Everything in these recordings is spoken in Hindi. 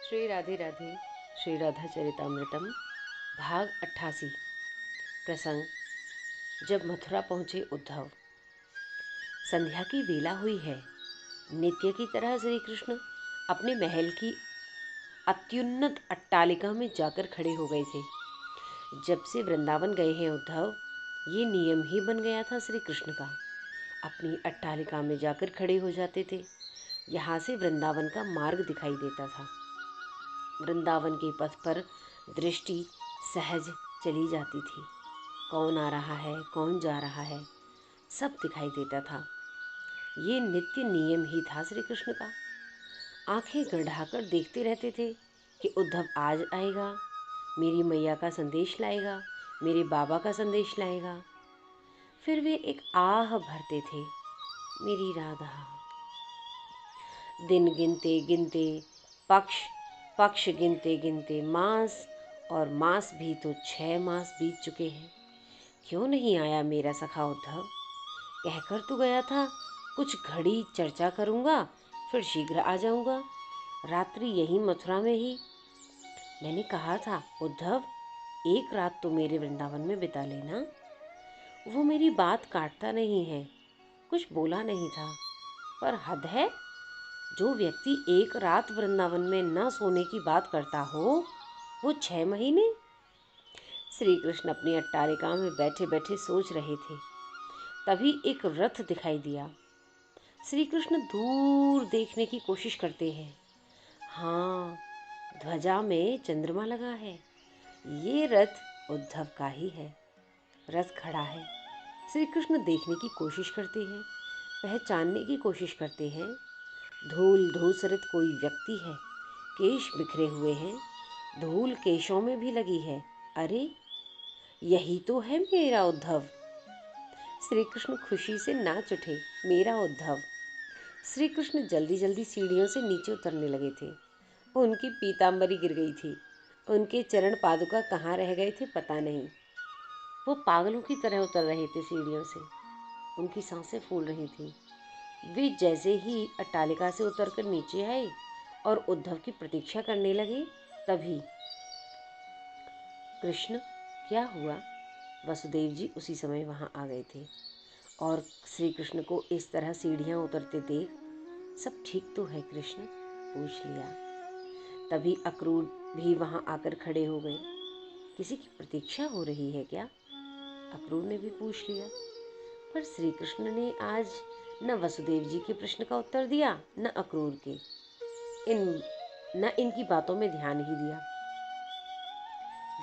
श्री राधे राधे। श्री राधा चरितामृतम भाग 88। प्रसंग जब मथुरा पहुँचे उद्धव। संध्या की वेला हुई है। नित्य की तरह श्री कृष्ण अपने महल की अत्युन्नत अट्टालिका में जाकर खड़े हो गए थे। जब से वृंदावन गए हैं उद्धव, ये नियम ही बन गया था श्री कृष्ण का। अपनी अट्टालिका में जाकर खड़े हो जाते थे। यहाँ से वृंदावन का मार्ग दिखाई देता था। वृंदावन के पथ पर दृष्टि सहज चली जाती थी। कौन आ रहा है, कौन जा रहा है, सब दिखाई देता था। ये नित्य नियम ही था श्री कृष्ण का। आंखें गड़ाकर देखते रहते थे कि उद्धव आज आएगा, मेरी मैया का संदेश लाएगा, मेरे बाबा का संदेश लाएगा। फिर वे एक आह भरते थे, मेरी राधा। दिन गिनते गिनते पक्ष पक्ष गिनते गिनते मास, और मास भी तो 6 मास बीत चुके हैं। क्यों नहीं आया मेरा सखा उद्धव? कहकर तो गया था कुछ घड़ी चर्चा करूंगा, फिर शीघ्र आ जाऊंगा, रात्रि यहीं मथुरा में ही। मैंने कहा था उद्धव, एक रात तो मेरे वृंदावन में बिता लेना। वो मेरी बात काटता नहीं है, कुछ बोला नहीं था। पर हद है, जो व्यक्ति एक रात वृंदावन में न सोने की बात करता हो, वो 6 महीने। श्री कृष्ण अपनी अट्टालिका में बैठे बैठे सोच रहे थे। तभी एक रथ दिखाई दिया। श्री कृष्ण दूर देखने की कोशिश करते हैं। हाँ, ध्वजा में चंद्रमा लगा है। ये रथ उद्धव का ही है। रथ खड़ा है। श्री कृष्ण देखने की कोशिश करते हैं, पहचानने की कोशिश करते हैं। धूल धूसरित कोई व्यक्ति है, केश बिखरे हुए हैं, धूल केशों में भी लगी है। अरे, यही तो है मेरा उद्धव। श्री कृष्ण खुशी से नाच उठे, मेरा उद्धव। श्री कृष्ण जल्दी जल्दी सीढ़ियों से नीचे उतरने लगे थे। उनकी पीतांबरी गिर गई थी। उनके चरण पादुका कहाँ रह गए थे पता नहीं। वो पागलों की तरह उतर रहे थे सीढ़ियों से। उनकी सांसें फूल रही थीं। वे जैसे ही अट्टालिका से उतरकर नीचे आए और उद्धव की प्रतीक्षा करने लगे, तभी कृष्ण, क्या हुआ? वसुदेव जी उसी समय वहां आ गए थे और श्री कृष्ण को इस तरह सीढ़ियां उतरते देख, सब ठीक तो है कृष्ण? पूछ लिया। तभी अक्रूर भी वहां आकर खड़े हो गए। किसी की प्रतीक्षा हो रही है क्या? अक्रूर ने भी पूछ लिया। पर श्री कृष्ण ने आज न वसुदेव जी के प्रश्न का उत्तर दिया, न अक्रूर के। न इनकी बातों में ध्यान ही दिया।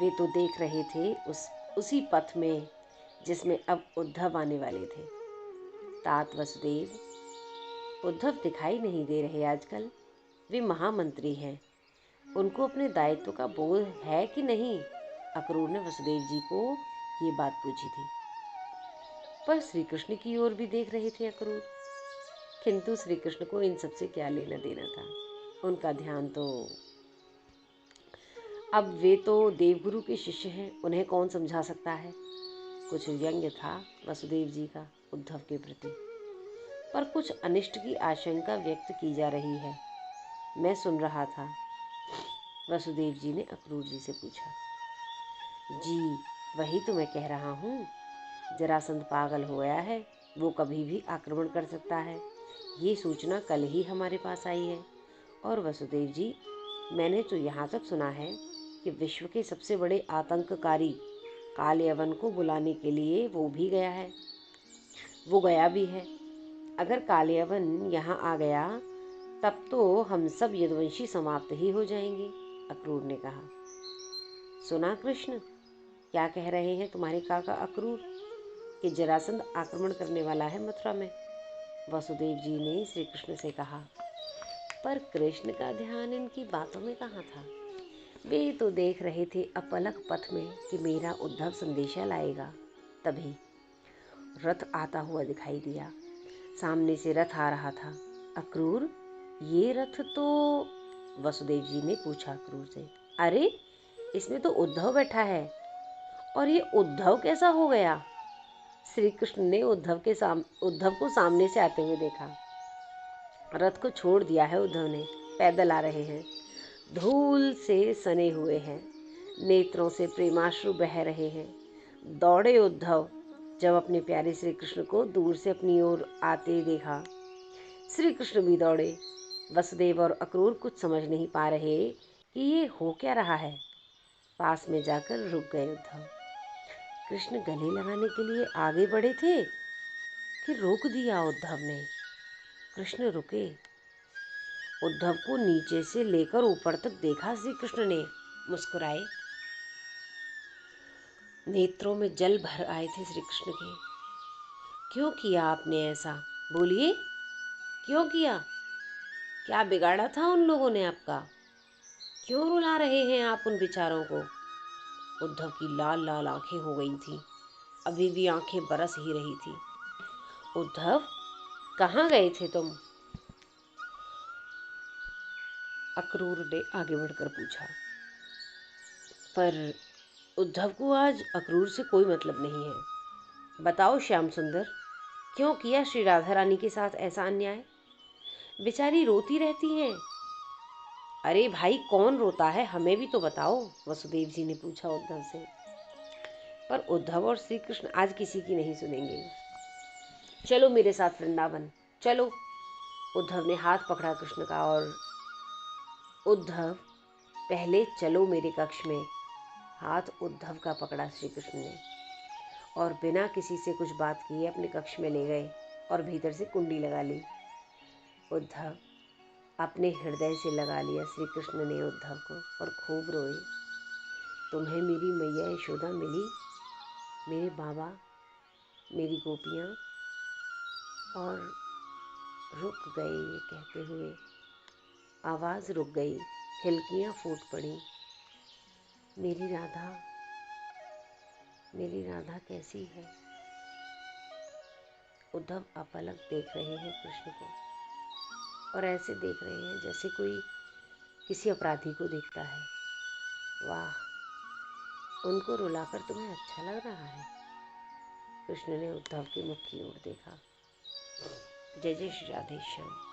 वे तो देख रहे थे उसी पथ में जिसमें अब उद्धव आने वाले थे। तात वसुदेव, उद्धव दिखाई नहीं दे रहे आजकल। वे महामंत्री हैं, उनको अपने दायित्व का बोध है कि नहीं? अक्रूर ने वसुदेव जी को ये बात पूछी थी। पर श्री कृष्ण की ओर भी देख रहे थे अक्रूर। किंतु श्री कृष्ण को इन सबसे क्या लेना देना था? उनका ध्यान तो, अब वे तो देवगुरु के शिष्य हैं, उन्हें कौन समझा सकता है? कुछ व्यंग्य था वसुदेव जी का उद्धव के प्रति, पर कुछ अनिष्ट की आशंका व्यक्त की जा रही है। मैं सुन रहा था। वसुदेव जी ने अक्रूर जी से पूछा। जी, वही तो मैं कह रहा हूँ। जरासंध पागल हो गया है, वो कभी भी आक्रमण कर सकता है। ये सूचना कल ही हमारे पास आई है। और वसुदेव जी, मैंने तो यहाँ तक सुना है कि विश्व के सबसे बड़े आतंककारी कालयवन को बुलाने के लिए वो गया भी है। अगर कालयवन यहाँ आ गया, तब तो हम सब यदुवंशी समाप्त ही हो जाएंगे। अक्रूर ने कहा। सुना कृष्ण, क्या कह रहे हैं तुम्हारे काका अक्रूर कि जरासंध आक्रमण करने वाला है मथुरा में? वसुदेव जी ने श्री कृष्ण से कहा। पर कृष्ण का ध्यान इनकी बातों में कहाँ था? वे तो देख रहे थे अपलक पथ में कि मेरा उद्धव संदेशा लाएगा। तभी रथ आता हुआ दिखाई दिया। सामने से रथ आ रहा था। अक्रूर, ये रथ तो? वसुदेव जी ने पूछा अक्रूर से। अरे, इसमें तो उद्धव बैठा है। और ये उद्धव कैसा हो गया? श्री कृष्ण ने उद्धव को सामने से आते हुए देखा। रथ को छोड़ दिया है उद्धव ने, पैदल आ रहे हैं। धूल से सने हुए हैं, नेत्रों से प्रेमाश्रु बह रहे हैं। दौड़े उद्धव जब अपने प्यारे श्री कृष्ण को दूर से अपनी ओर आते देखा। श्री कृष्ण भी दौड़े। वसुदेव और अक्रूर कुछ समझ नहीं पा रहे कि ये हो क्या रहा है। पास में जाकर रुक गए उद्धव। कृष्ण गले लगाने के लिए आगे बढ़े थे कि रोक दिया उद्धव ने। कृष्ण रुके। उद्धव को नीचे से लेकर ऊपर तक देखा श्री कृष्ण ने। मुस्कुराए। नेत्रों में जल भर आए थे श्री कृष्ण के। क्यों किया आपने ऐसा? बोलिए, क्यों किया? क्या बिगाड़ा था उन लोगों ने आपका? क्यों रुला रहे हैं आप उन बेचारों को? उद्धव की लाल लाल आंखें हो गई थीं। अभी भी आंखें बरस ही रही थी। उद्धव, कहाँ गए थे तुम? अक्रूर ने आगे बढ़कर पूछा। पर उद्धव को आज अक्रूर से कोई मतलब नहीं है। बताओ श्याम सुंदर, क्यों किया श्री राधा रानी के साथ ऐसा अन्याय? बेचारी रोती रहती हैं। अरे भाई, कौन रोता है, हमें भी तो बताओ, वसुदेव जी ने पूछा उद्धव से। पर उद्धव और श्री कृष्ण आज किसी की नहीं सुनेंगे। चलो मेरे साथ वृंदावन, चलो। उद्धव ने हाथ पकड़ा कृष्ण का और उद्धव, पहले चलो मेरे कक्ष में। हाथ उद्धव का पकड़ा श्री कृष्ण ने और बिना किसी से कुछ बात किए अपने कक्ष में ले गए और भीतर से कुंडी लगा ली। उद्धव, अपने हृदय से लगा लिया श्री कृष्ण ने उद्धव को और खूब रोए। तुम्हें मेरी मैया यशोदा मिली, मेरे बाबा, मेरी गोपियाँ, और रुक गए ये कहते हुए। आवाज़ रुक गई, हिलकियाँ फूट पड़ी। मेरी राधा, मेरी राधा कैसी है? उद्धव अपलक देख रहे हैं कृष्ण को और ऐसे देख रहे हैं जैसे कोई किसी अपराधी को देखता है। वाह, उनको रुलाकर तुम्हें अच्छा लग रहा है? कृष्ण ने उद्धव के मुख की ओर देखा। जय जय श्री राधे श्याम।